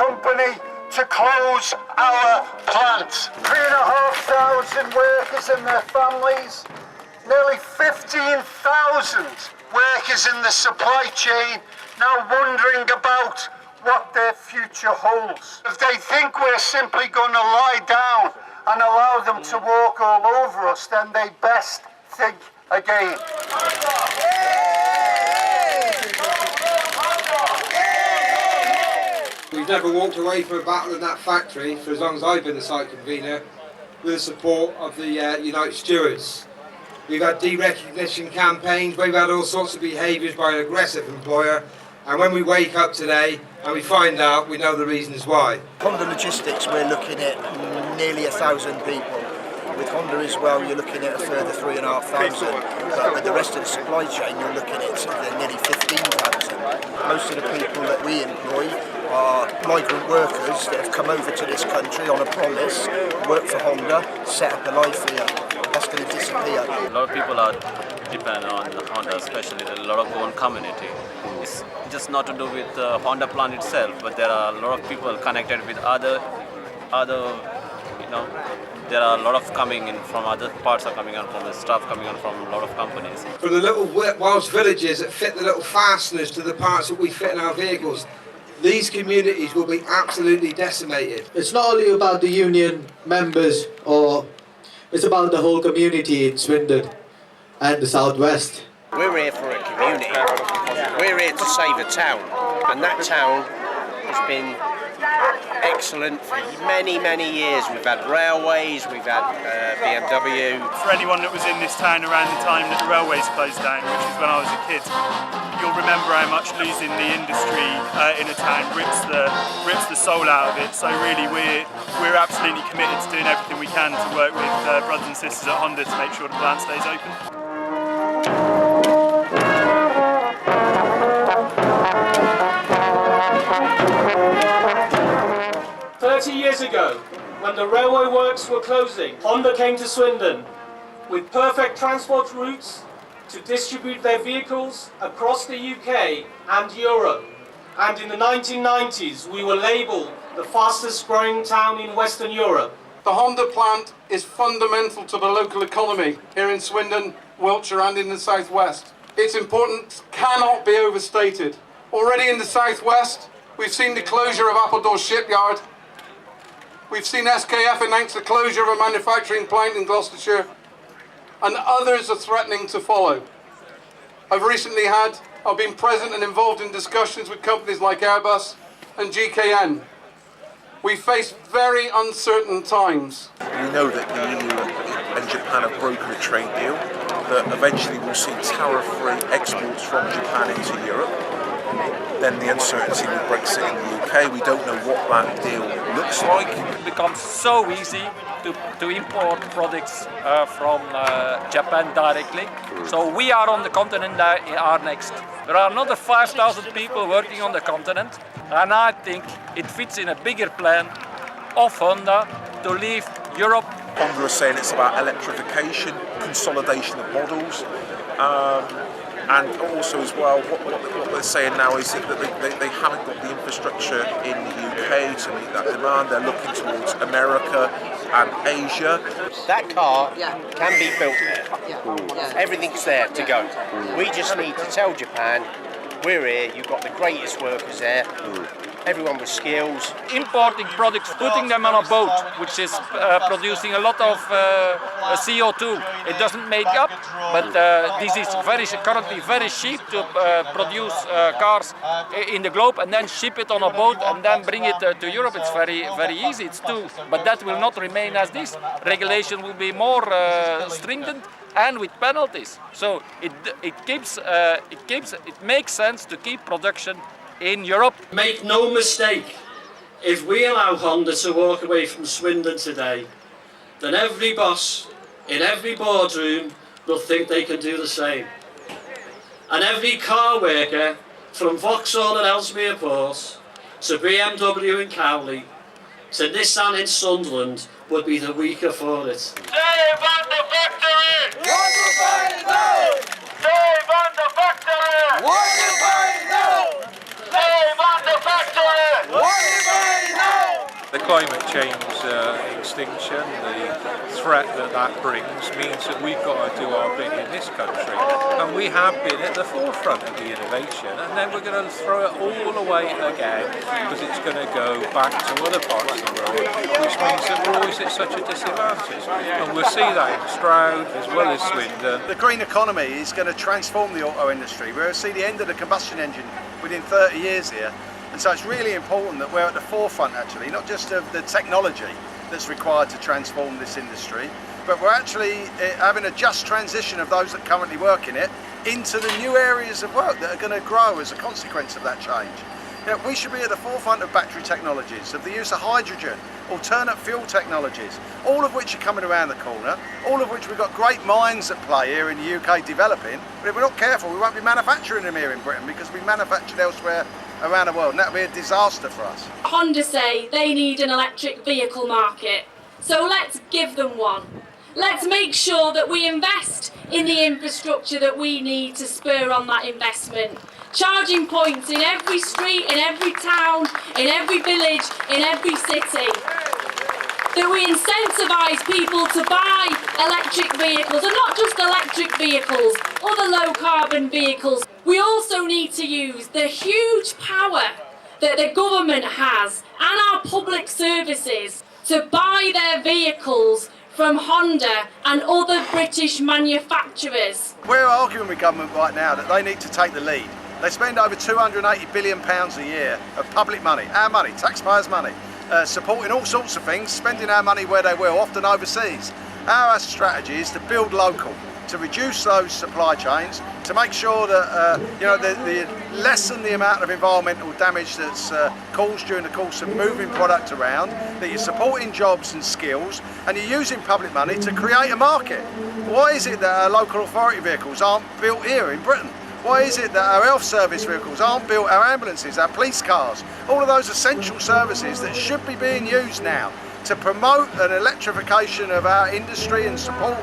company to close our plant. 3,500 workers and their families, nearly 15,000 workers in the supply chain now wondering about what their future holds. If they think we're simply going to lie down and allow them to walk all over us, then they best think again. We've never walked away from a battle in that factory for as long as I've been the site convener, with the support of the United Stewards. We've had derecognition campaigns, we've had all sorts of behaviours by an aggressive employer, and when we wake up today and we find out, we know the reasons why. Honda Logistics, we're looking at nearly 1,000 people. With Honda as well, you're looking at a further 3,500. But with the rest of the supply chain, you're looking at nearly 15,000. Most of the people that we employ are migrant workers that have come over to this country on a promise, work for Honda, set up a life here. That's going to disappear. A lot of people are dependent on Honda, especially the Moroccan community. It's just not to do with the Honda plant itself, but there are a lot of people connected with other, there are a lot of coming in from other parts, are coming on from the stuff coming on from a lot of companies. From the little Welsh villages that fit the little fasteners to the parts that we fit in our vehicles, these communities will be absolutely decimated. It's not only about the union members, or it's about the whole community in Swindon and the southwest. We're here for a community. We're here to save a town, and that town has been excellent for many, many years. We've had railways, we've had BMW. For anyone that was in this town around the time that the railways closed down, which is when I was a kid, you'll remember how much losing the industry in a town rips the soul out of it. So really we're absolutely committed to doing everything we can to work with brothers and sisters at Honda to make sure the plant stays open. 30 years ago, when the railway works were closing, Honda came to Swindon with perfect transport routes to distribute their vehicles across the UK and Europe. And in the 1990s, we were labelled the fastest growing town in Western Europe. The Honda plant is fundamental to the local economy here in Swindon, Wiltshire and in the southwest. Its importance cannot be overstated. Already in the southwest, we've seen the closure of Appledore shipyard. We've seen SKF announce the closure of a manufacturing plant in Gloucestershire, and others are threatening to follow. I've been present and involved in discussions with companies like Airbus and GKN. We face very uncertain times. We know that the EU and Japan have broken a trade deal, that eventually we'll see tariff-free exports from Japan into Europe. Then the uncertainty with Brexit in the UK, we don't know what that deal looks like. It becomes so easy to import products from Japan directly. So we are on the continent, are next. There are another 5,000 people working on the continent, and I think it fits in a bigger plan of Honda to leave Europe. Honda are saying it's about electrification, consolidation of models. And also as well, what they're saying now is that they haven't got the infrastructure in the UK to meet that demand. They're looking towards America and Asia. That car can be built there. Everything's there to go. We just need to tell Japan, we're here, you've got the greatest workers there. Everyone with skills. Importing products, putting them on a boat, which is producing a lot of CO2. It doesn't make up, but this is currently very cheap to produce cars in the globe and then ship it on a boat and then bring it to Europe. It's very, very easy. It's too, but that will not remain as this. Regulation will be more stringent and with penalties. So it makes sense to keep production in Europe. Make no mistake, if we allow Honda to walk away from Swindon today, then every boss in every boardroom will think they can do the same. And every car worker from Vauxhall and Ellesmere Port to BMW in Cowley to Nissan in Sunderland would be the weaker for it. Save on the factory! What you find now? Save on the factory! What you find now? Save on the factory! What you find The climate change extinction, the threat that brings, means that we've got to do our bit in this country. And we have been at the forefront of the innovation, and then we're going to throw it all away again because it's going to go back to other parts of the world, which means that we're always at such a disadvantage. And we'll see that in Stroud as well as Swindon. The green economy is going to transform the auto industry. We're going to see the end of the combustion engine within 30 years here. And so it's really important that we're at the forefront actually, not just of the technology that's required to transform this industry, but we're actually having a just transition of those that currently work in it into the new areas of work that are going to grow as a consequence of that change. You know, we should be at the forefront of battery technologies, of the use of hydrogen, alternate fuel technologies, all of which are coming around the corner, all of which we've got great minds at play here in the UK developing, but if we're not careful we won't be manufacturing them here in Britain because we manufactured elsewhere around the world, and that would be a disaster for us. Honda say they need an electric vehicle market, so let's give them one. Let's make sure that we invest in the infrastructure that we need to spur on that investment. Charging points in every street, in every town, in every village, in every city. That we incentivise people to buy electric vehicles, and not just electric vehicles, other low carbon vehicles. We also need to use the huge power that the government has and our public services to buy their vehicles from Honda and other British manufacturers. We're arguing with government right now that they need to take the lead. They spend over £280 billion a year of public money, our money, taxpayers' money, supporting all sorts of things, spending our money where they will, often overseas. Our strategy is to build local, to reduce those supply chains, to make sure that they lessen the amount of environmental damage that's caused during the course of moving product around, that you're supporting jobs and skills, and you're using public money to create a market. Why is it that our local authority vehicles aren't built here in Britain? Why is it that our health service vehicles aren't built, our ambulances, our police cars, all of those essential services that should be being used now to promote an electrification of our industry and support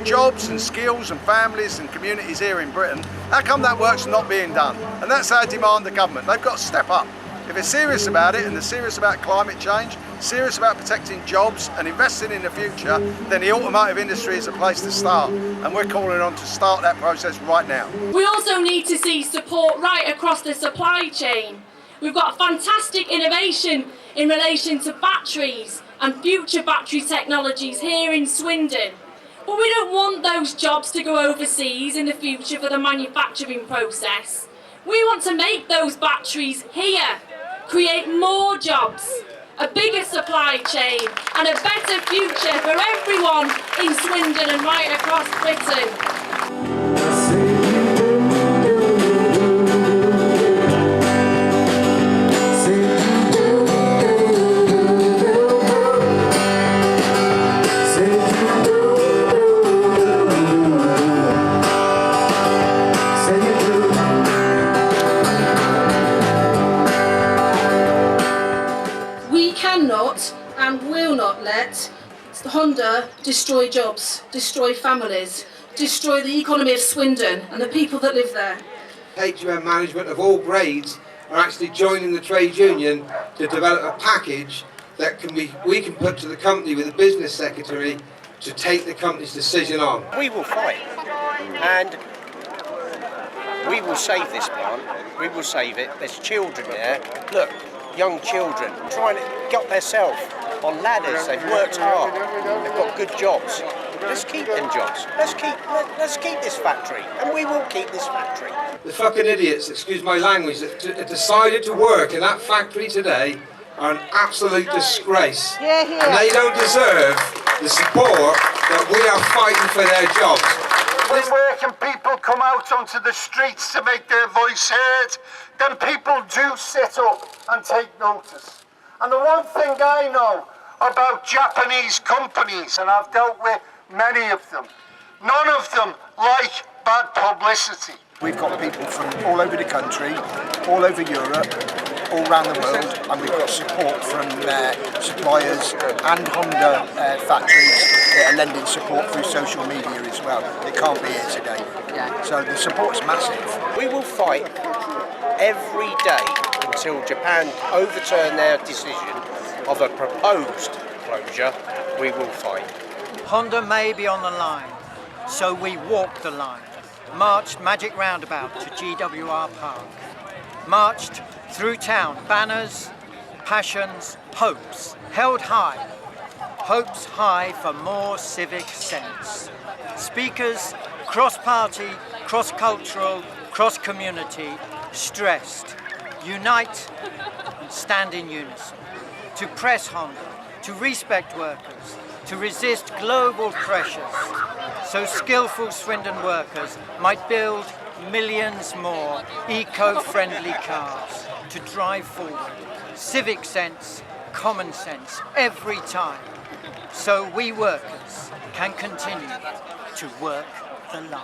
jobs and skills and families and communities here in Britain? How come that work's not being done? And that's our demand of government. They've got to step up. If they're serious about it and they're serious about climate change, serious about protecting jobs and investing in the future, then the automotive industry is a place to start. And we're calling on to start that process right now. We also need to see support right across the supply chain. We've got fantastic innovation in relation to batteries and future battery technologies here in Swindon. But we don't want those jobs to go overseas in the future for the manufacturing process. We want to make those batteries here, create more jobs, a bigger supply chain and a better future for everyone in Swindon and right across Britain. And will not let Honda destroy jobs, destroy families, destroy the economy of Swindon and the people that live there. HUM management of all grades are actually joining the trade union to develop a package that we can put to the company with the business secretary to take the company's decision on. We will fight and we will save this plant, we will save it. There's children there, look, young children trying to get themselves on ladders, they've worked hard, they've got good jobs. Let's keep them jobs, let's keep this factory, and we will keep this factory. The fucking idiots, excuse my language, that decided to work in that factory today are an absolute disgrace. And they don't deserve the support that we are fighting for their jobs. When working people come out onto the streets to make their voice heard, then people do sit up and take notice. And the one thing I know about Japanese companies, and I've dealt with many of them, none of them like bad publicity. We've got people from all over the country, all over Europe, all around the world, and we've got support from suppliers and Honda factories that are lending support through social media as well. They can't be here today. So the support's massive. We will fight every day until Japan overturn their decision of a proposed closure, we will fight. Honda may be on the line, so we walked the line. Marched Magic Roundabout to GWR Park. Marched through town, banners, passions, hopes, held high. Hopes high for more civic sense. Speakers, cross-party, cross-cultural, cross-community, stressed. Unite and stand in unison. To press Honda, to respect workers, to resist global pressures, so skillful Swindon workers might build millions more eco-friendly cars to drive forward. Civic sense, common sense, every time. So we workers can continue to work the line.